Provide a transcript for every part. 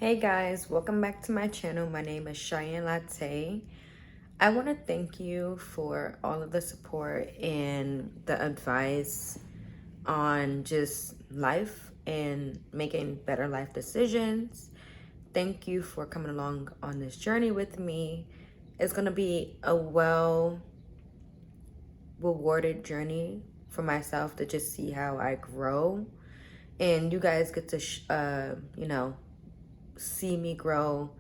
Hey guys, welcome back to my channel. My name is Cheyenne Latte. I want to thank you for all of the support and the advice on just life and making better life decisions. Thank you for coming along on this journey with me. It's going to be a well rewarded journey for myself to just see how I grow. And you guys get to, see me grow,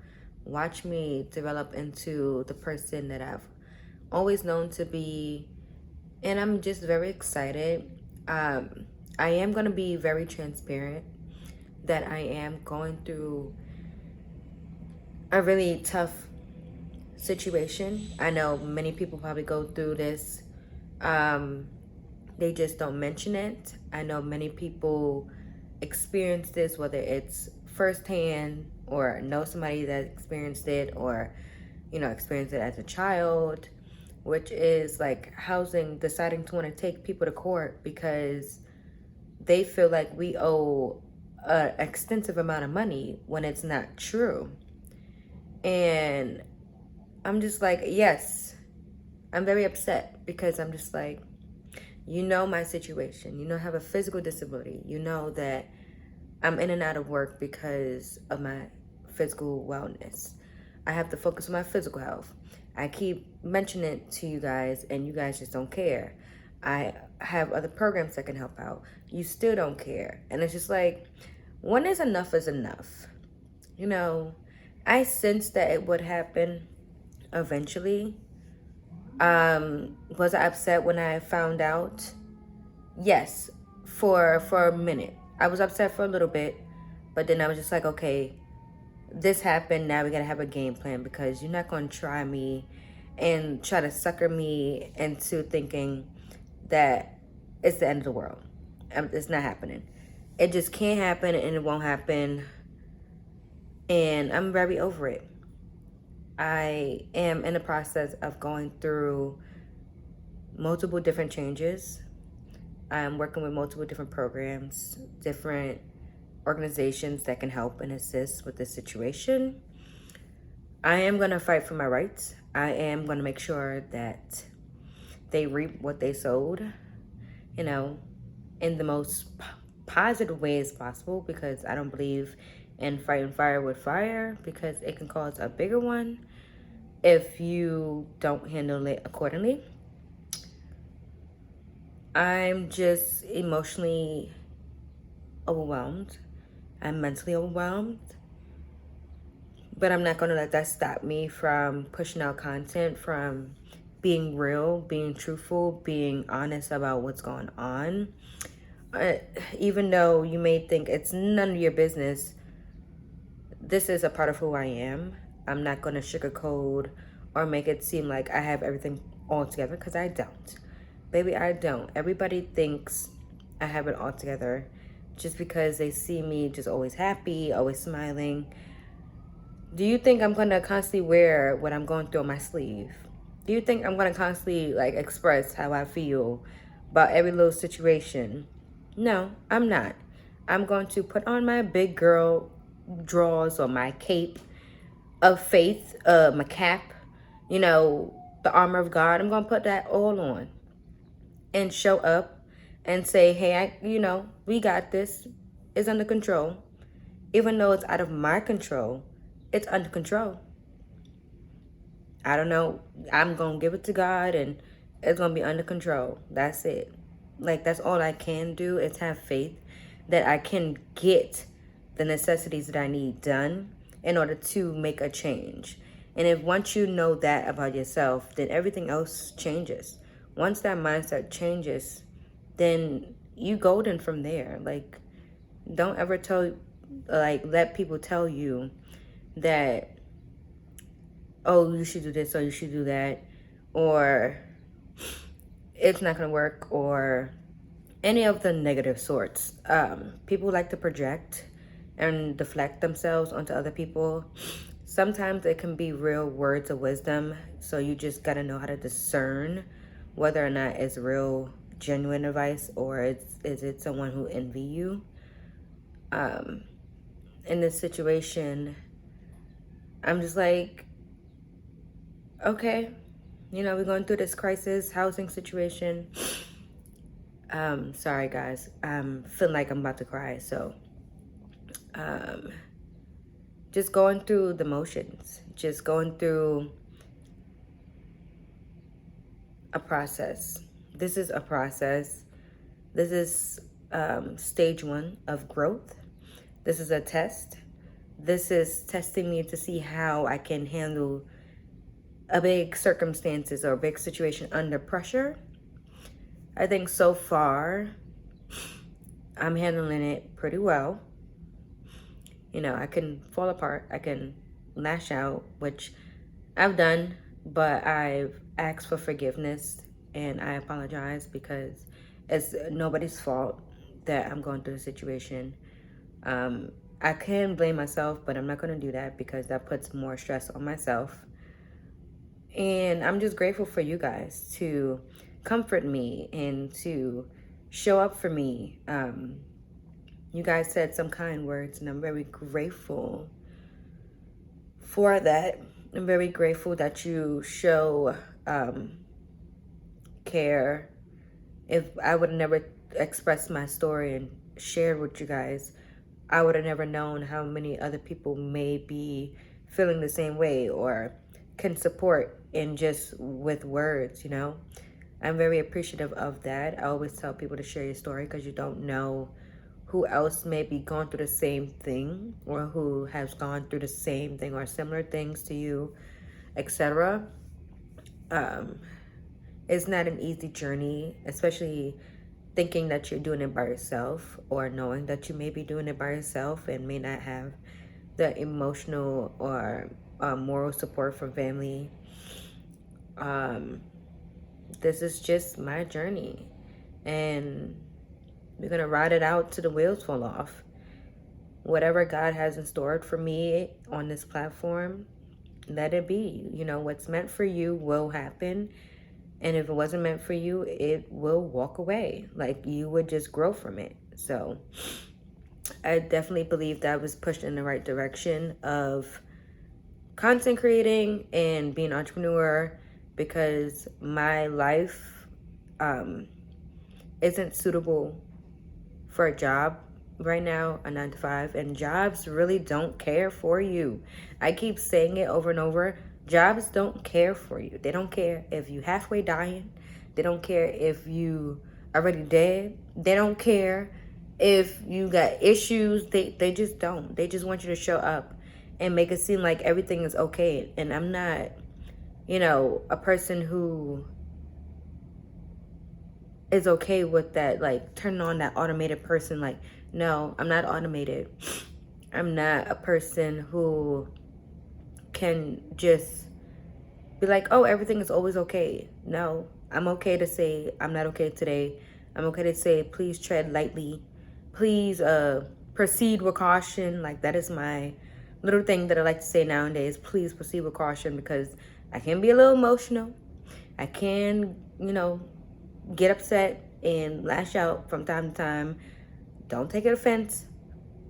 watch me develop into the person that I've always known to be. And I'm just very excited. I am going to be very transparent that I am going through a really tough situation. I know many people probably go through this. Um, they just don't mention it. I know many people experience this, whether it's firsthand or know somebody that experienced it or, experienced it as a child, which is like housing deciding to want to take people to court because they feel like we owe an extensive amount of money when it's not true. And I'm just like, yes, I'm very upset because I'm just like, my situation. I have a physical disability. You know that I'm in and out of work because of my physical wellness. I have to focus on my physical health. I keep mentioning it to you guys, and you guys just don't care. I have other programs that can help out. You still don't care. And it's just like, when is enough is enough? I sensed that it would happen eventually. Was I upset when I found out? Yes, for a minute. I was upset for a little bit, but then I was just like, okay, this happened. Now we gotta have a game plan because you're not gonna try me and try to sucker me into thinking that it's the end of the world. It's not happening. It just can't happen and it won't happen. And I'm very over it. I am in the process of going through multiple different changes. I'm working with multiple different programs, different organizations that can help and assist with this situation. I am going to fight for my rights. I am going to make sure that they reap what they sowed, you know, in the most positive ways possible because I don't believe in fighting fire with fire because it can cause a bigger one if you don't handle it accordingly. I'm just emotionally overwhelmed. I'm mentally overwhelmed. But I'm not going to let that stop me from pushing out content, from being real, being truthful, being honest about what's going on. Uh, Even though you may think it's none of your business, this is a part of who I am. I'm not going to sugarcoat or make it seem like I have everything all together because I don't. Baby, I don't. Everybody thinks I have it all together just because they see me just always happy, always smiling. Do you think I'm going to constantly wear what I'm going through on my sleeve? Do you think I'm going to constantly like express how I feel about every little situation? No, I'm not. I'm going to put on my big girl drawers or my cape of faith, my cap, the armor of God. I'm going to put that all on and show up and say, hey, we got this. It's under control. Even though it's out of my control, it's under control. I don't know. I'm going to give it to God and it's going to be under control. That's it. Like, that's all I can do is have faith that I can get the necessities that I need done in order to make a change. And if once you know that about yourself, then everything else changes. Once that mindset changes, then you golden from there. Like, don't ever let people tell you that, oh, you should do this or you should do that, or it's not going to work, or any of the negative sorts. People like to project and deflect themselves onto other people. Sometimes it can be real words of wisdom, so you just got to know how to discern whether or not it's real, genuine advice, or is it someone who envy you. in this situation, I'm just like, okay, we're going through this crisis housing situation. Sorry guys, I'm feeling like I'm about to cry. So just going through the motions, just going through a process. This is a process. This is stage 1 of growth. This is a test. This is testing me to see how I can handle a big circumstances or a big situation under pressure. I think so far I'm handling it pretty well. I can fall apart, I can lash out, which I've done, but I've asked for forgiveness and I apologize because it's nobody's fault that I'm going through the situation. I can blame myself, but I'm not going to do that because that puts more stress on myself. And I'm just grateful for you guys to comfort me and to show up for me. You guys said some kind words, and I'm very grateful for that. I'm very grateful that you show care. If I would have never expressed my story and shared with you guys, I would have never known how many other people may be feeling the same way or can support in just with words, I'm very appreciative of that. I always tell people to share your story because you don't know who else may be going through the same thing or who has gone through the same thing or similar things to you, etc. It's not an easy journey, especially thinking that you're doing it by yourself or knowing that you may be doing it by yourself and may not have the emotional or moral support from family. This is just my journey, and we're going to ride it out till the wheels fall off. Whatever God has in store for me on this platform, let it be. What's meant for you will happen. And if it wasn't meant for you, it will walk away. Like, you would just grow from it. So I definitely believe that I was pushed in the right direction of content creating and being an entrepreneur, because my life isn't suitable for a job right now, a 9-to-5, and jobs really don't care for you. I keep saying it over and over. Jobs don't care for you. They don't care if you halfway dying. They don't care if you already dead. They don't care if you got issues. They just don't. They just want you to show up and make it seem like everything is okay. And I'm not, a person who is okay with that, like turning on that automated person. Like, no, I'm not automated. I'm not a person who can just be like, oh, everything is always okay. No, I'm okay to say I'm not okay today. I'm okay to say, please tread lightly. Please proceed with caution. Like, that is my little thing that I like to say nowadays. Please proceed with caution, because I can be a little emotional. I can, get upset and lash out from time to time. Don't take it offense.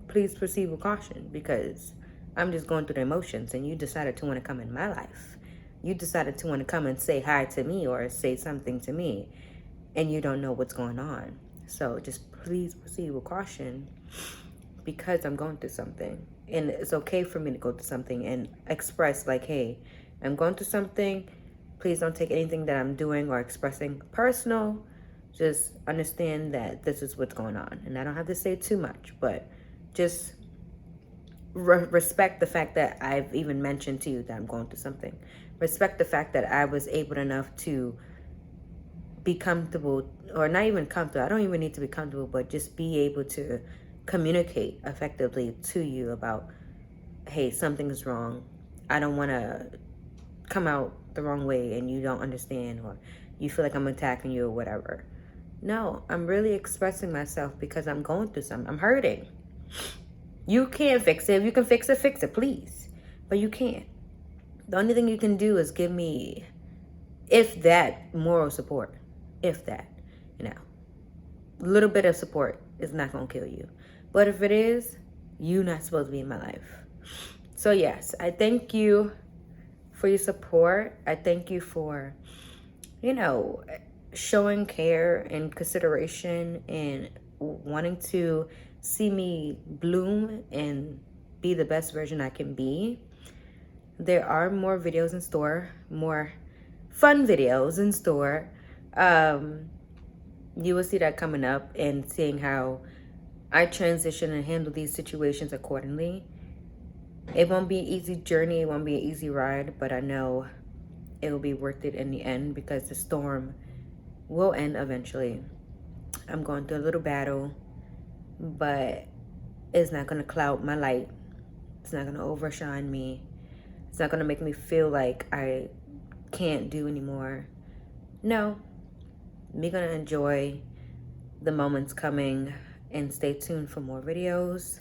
Please proceed with caution, because I'm just going through the emotions, and you decided to want to come in my life. You decided to want to come and say hi to me or say something to me, and you don't know what's going on. So just please proceed with caution, because I'm going through something. And it's okay for me to go through something and express like, hey, I'm going through something. Please don't take anything that I'm doing or expressing personal. Just understand that this is what's going on. And I don't have to say too much, but just respect the fact that I've even mentioned to you that I'm going through something. Respect the fact that I was able enough to be comfortable, or not even comfortable. I don't even need to be comfortable, but just be able to communicate effectively to you about, hey, something's wrong. I don't want to come out the wrong way and you don't understand, or you feel like I'm attacking you or whatever. No, I'm really expressing myself because I'm going through something. I'm hurting. You can't fix it. If you can fix it, please. But you can't. The only thing you can do is give me, if that, moral support. If that, a little bit of support is not going to kill you. But if it is, You're not supposed to be in my life. So yes, I thank you for your support. I thank you for, you know, showing care and consideration and wanting to see me bloom and be the best version I can be. There are more videos in store, more fun videos in store. You will see that coming up and seeing how I transition and handle these situations accordingly. It won't be an easy journey, it won't be an easy ride, but I know it will be worth it in the end because the storm will end eventually. I'm going through a little battle, but it's not going to cloud my light. It's not going to overshine me. It's not going to make me feel like I can't do anymore. No, me going to enjoy the moments coming and stay tuned for more videos.